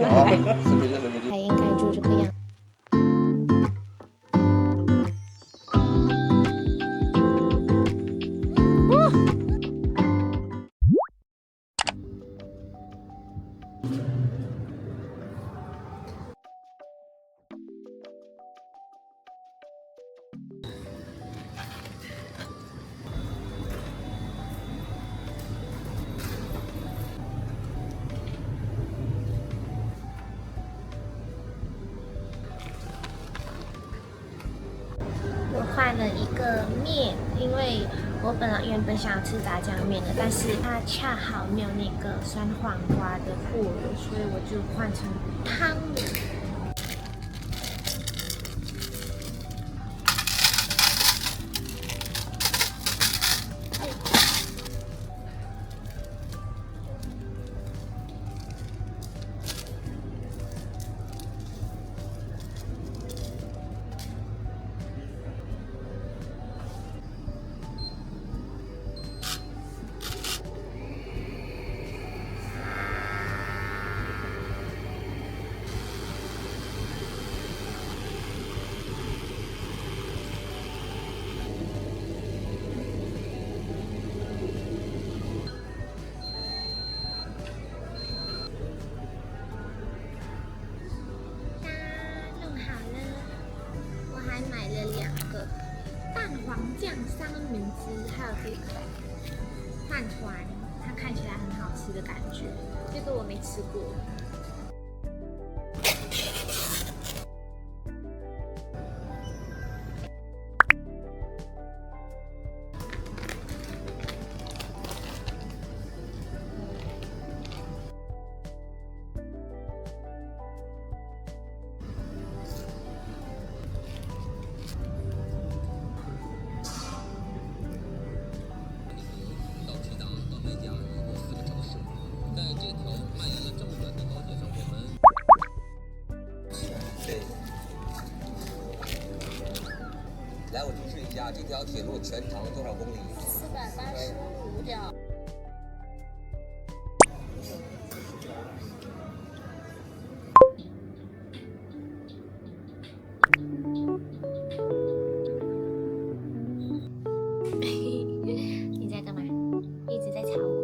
还应该就这个样。我换了一个面，因为我原本想要吃炸酱面的，但是它恰好没有那个酸黄瓜的货了，所以我就换成汤了。买了2个蛋黄酱三明治，还有这个饭团，它看起来很好吃的感觉。这个我没吃过。来，我提示一下，这条铁路全长多少公里485.。你在干嘛？一直在吵我。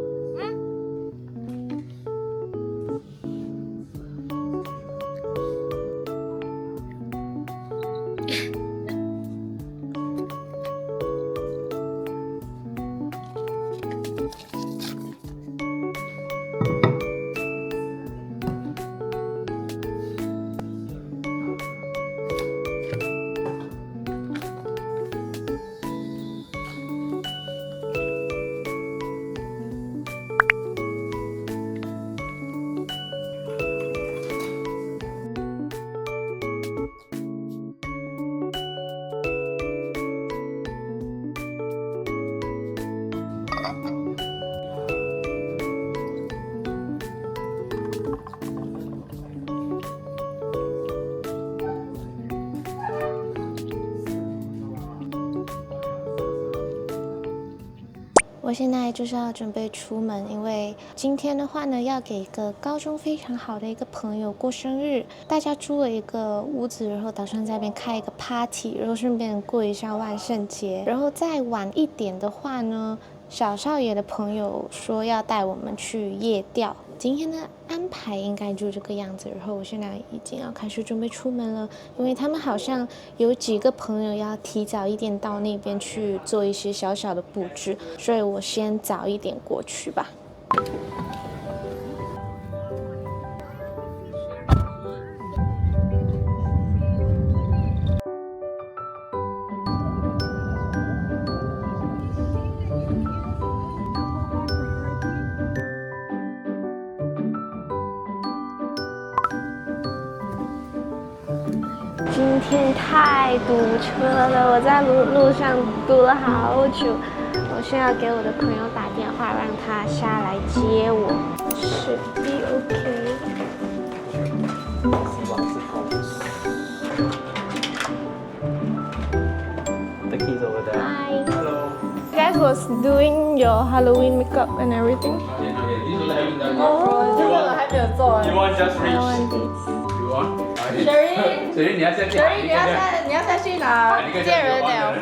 我现在就是要准备出门，因为今天的话呢，要给一个高中非常好的一个朋友过生日，大家租了一个屋子，然后打算在那边开一个 party， 然后顺便过一下万圣节。然后再晚一点的话呢，小少爷的朋友说要带我们去夜钓。今天的安排应该就这个样子，然后我现在已经要开始准备出门了，因为他们好像有几个朋友要提早一点到那边去做一些小小的布置，所以我先早一点过去吧。今天太堵车了，我在路上堵了好久。我现在要给我的朋友打电话，让他下来接我。是的 ，OK。希望是好事。The keys over there. Hi. Hello. You guys was doing your Halloween makeup and everything. 这个还没有有做。You want just I reach? want this. You want? Sherry，你要下去。你要下去哪？借人聊。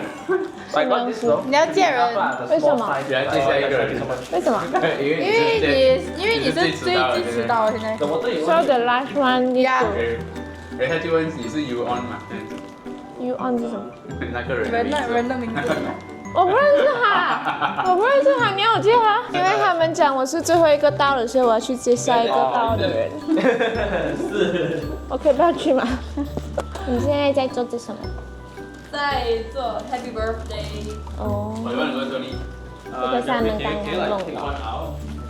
I got this though. 你要借人，为什么？你来介绍一个人。为什么因为你是最迟到的现在。 ？So the last one is 然后他就问你是 you on 吗？ you on 是什么？那个人。人的名字。我不认识他，我不认识他，你要我接他？因为他们讲我是最后一个到的，所以我要去接下一个到的人。是。我可以不要去吗？你现在在做这什么？ 在做 Happy Birthday。哦，我问你说你，这个是他们刚刚弄的，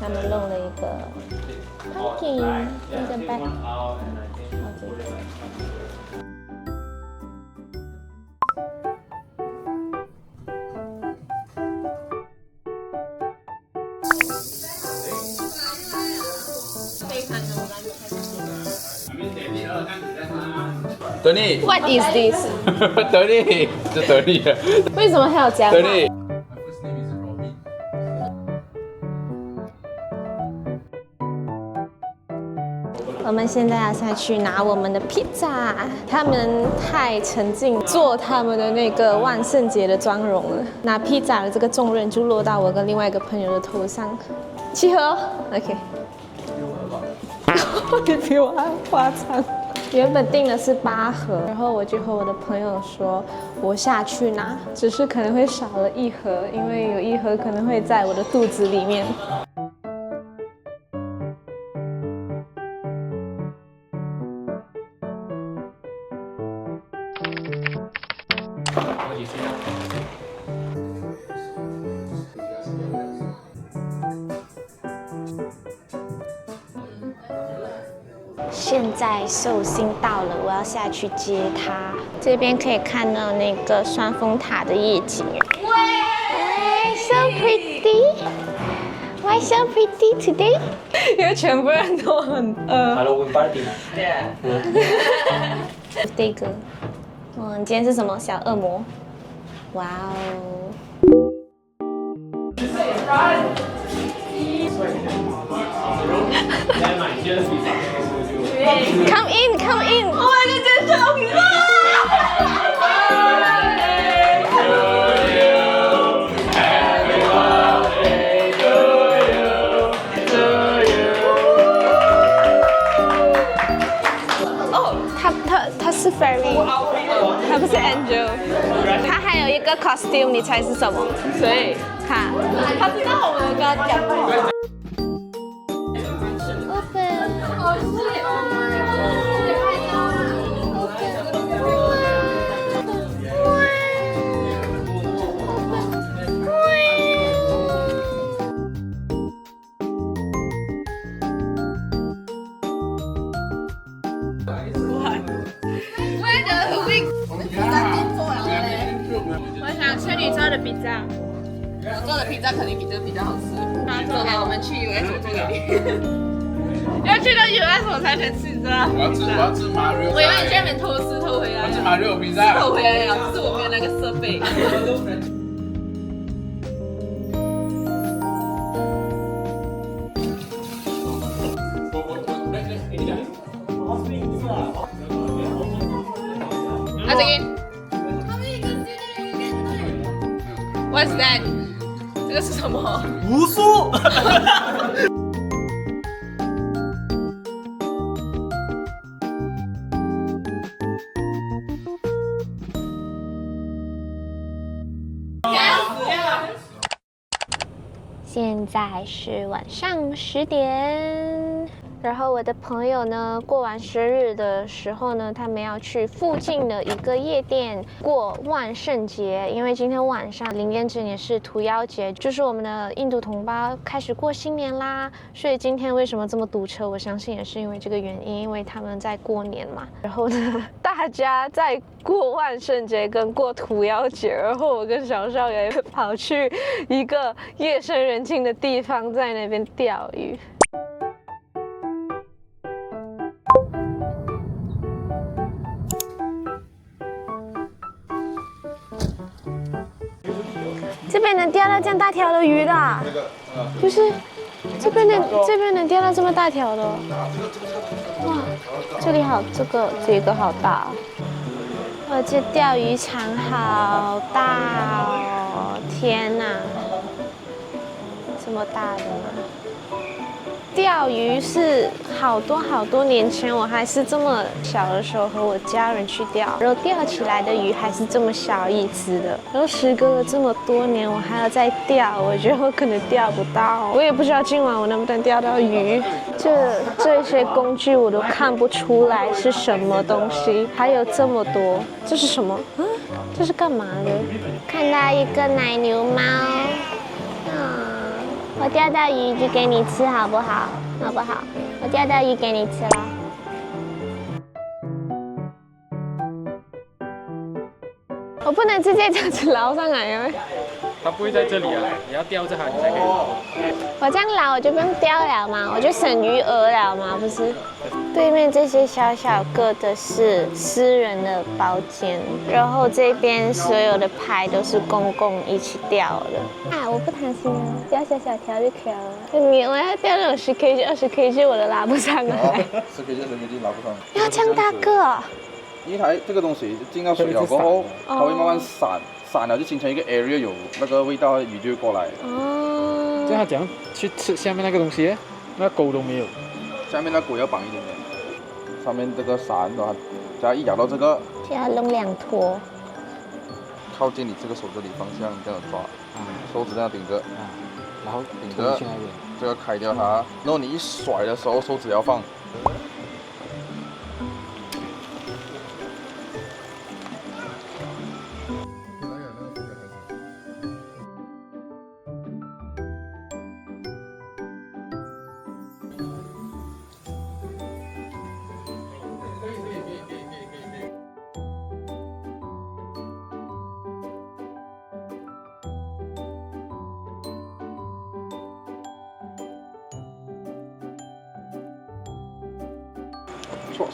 他们弄了一个 pumpkin， 一个 bag， 好这个。德利 What is this？ 德利，这德利啊。为什么还要加德利。 我们现在要下去拿我们的披萨，他们太沉浸做他们的那个万圣节的妆容了，拿披萨的这个重任就落到我跟另外一个朋友的头上。集合 ，OK。你比我还夸张。原本订的是8盒，然后我就和我的朋友说，我下去拿，只是可能会少了1盒，因为有1盒可能会在我的肚子里面。 现在寿星到了，我要下去接他。这边可以看到那个双峰塔的夜景。Why so pretty? Why so pretty today? 因为全部人都很饿。Halloween party。这个，你今天是什么小恶魔？哇哦！ Come in, come in！ Oh my god， 真是好皮哦，他是 fairy， 他不是 angel， 他还有一个 costume， 你猜是什么？谁？看，他知道我们跟他讲话。 我想吃你做的披萨。我做的披萨肯定比这个比较好吃。他做给我们去 US， 我做给你。要去到 US 我才能吃这。我要吃马里奥。我以为你去那边偷吃偷回来。我吃马里奥披萨。偷回来了，只是我没有那个设备。啊，这个。What's that？ 这个是什么？无数。现在是晚上10点，然后我的朋友呢，过完生日的时候呢，他们要去附近的一个夜店过万圣节，因为今天晚上灵验之年是屠妖节，就是我们的印度同胞开始过新年啦，所以今天为什么这么堵车？我相信也是因为这个原因，因为他们在过年嘛。然后呢，大家在过万圣节跟过屠妖节，然后我跟小少爷跑去一个夜深人静的地方，在那边钓鱼。这边能钓到这样大条的鱼的，就是这边能钓到这么大条的哦？哇，这里好，这个好大哦。哇，这钓鱼场好大哦！天哪，这么大的吗？钓鱼是好多年前，我还是这么小的时候和我家人去钓，然后钓起来的鱼还是这么小一只的。然后时隔了这么多年，我还要再钓，我觉得我可能钓不到。我也不知道今晚我能不能钓到鱼。这些工具我都看不出来是什么东西，还有这么多，这是什么？啊，这是干嘛的？看到一个奶牛猫。我钓到鱼就给你吃，好不好？好不好？我钓到鱼给你吃了。我不能直接这样子捞上来啊！它不会在这里啊，你要吊着它，你才可以。我这样捞我就不用钓了嘛，我就省余额了嘛，不是？对面这些小小个的是私人的包间，然后这边所有的牌都是公共一起钓的。啊，我不贪心啊，钓小小条就可以了。我要钓那种10kg、20kg我都拉不上来。10kg 拉不上。要这样大个哦？因为它这个东西进到水了过后，它会慢慢散了就形成一个 area 有那个味道，鱼就会过来。哦。这样它怎样去吃下面那个东西？那钩都没有。下面那钩要绑一点点，上面这个伞的话，只要一咬到这个，就要弄2坨。靠近你这个手这里方向这样抓，手指这样顶着，然后顶着，这个开掉它，然后你一甩的时候手指要放。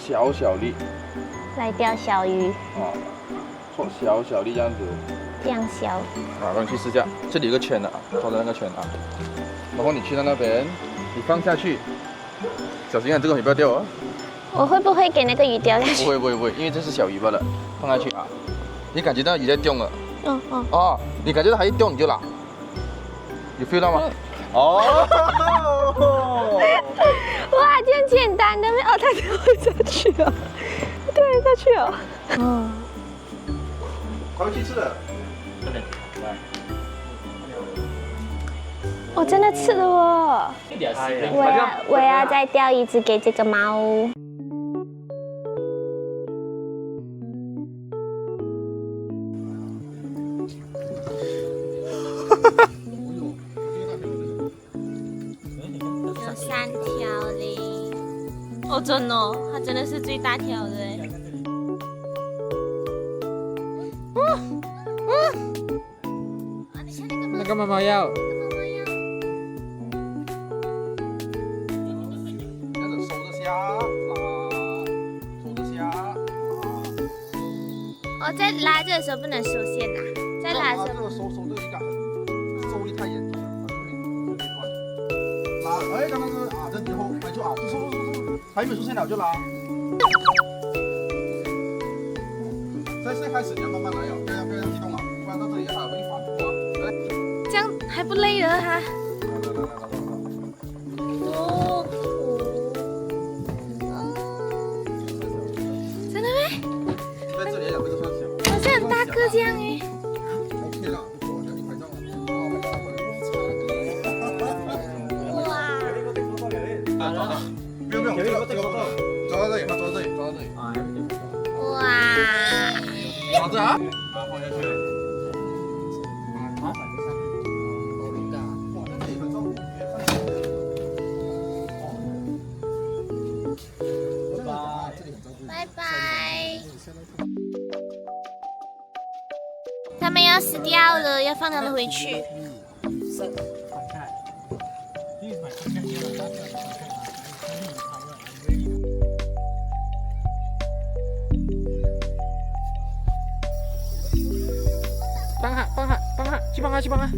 搓小力，来钓小鱼。啊，搓小力这样子。这样小。啊，让你去试一下，这里有个圈的啊，抓着那个圈啊，然后你去到那边，你放下去，小心啊，这个你不要掉哦。我会不会给那个鱼掉下去？不会，因为这是小鱼罢了，放下去啊，你感觉到鱼在动了。哦，你感觉到它一动你就拉，有 feel 到吗？哦。哇，这样简单的吗？哦，它掉下去了，掉下去了。哦。它会去吃的。哦，真的吃了哦！我要再钓一只给这个猫。有3条嘞！哦，真的哦，它真的是最大条的哎。那个妈妈要。哦，在拉着的时候不能收线呐，在拉的时候。收这个应该很收力太严重了，它就会断。拉，哎，刚刚啊，这之后还就啊，就收，还没有出线了就拉。现在开始你要慢慢来哦，不要激动啊，不然到这里它会反复啊。来，这样还不累了哈？哦。真的咩？在这里讲这个算小。好像很大个这样哎。OK 了，不错，我你拍照了。哇！不用，这个抓到这里，抓到这里。哇！抓着啊！放下去。拜拜。他们要死掉了，要放他们回去。帮他，去帮他。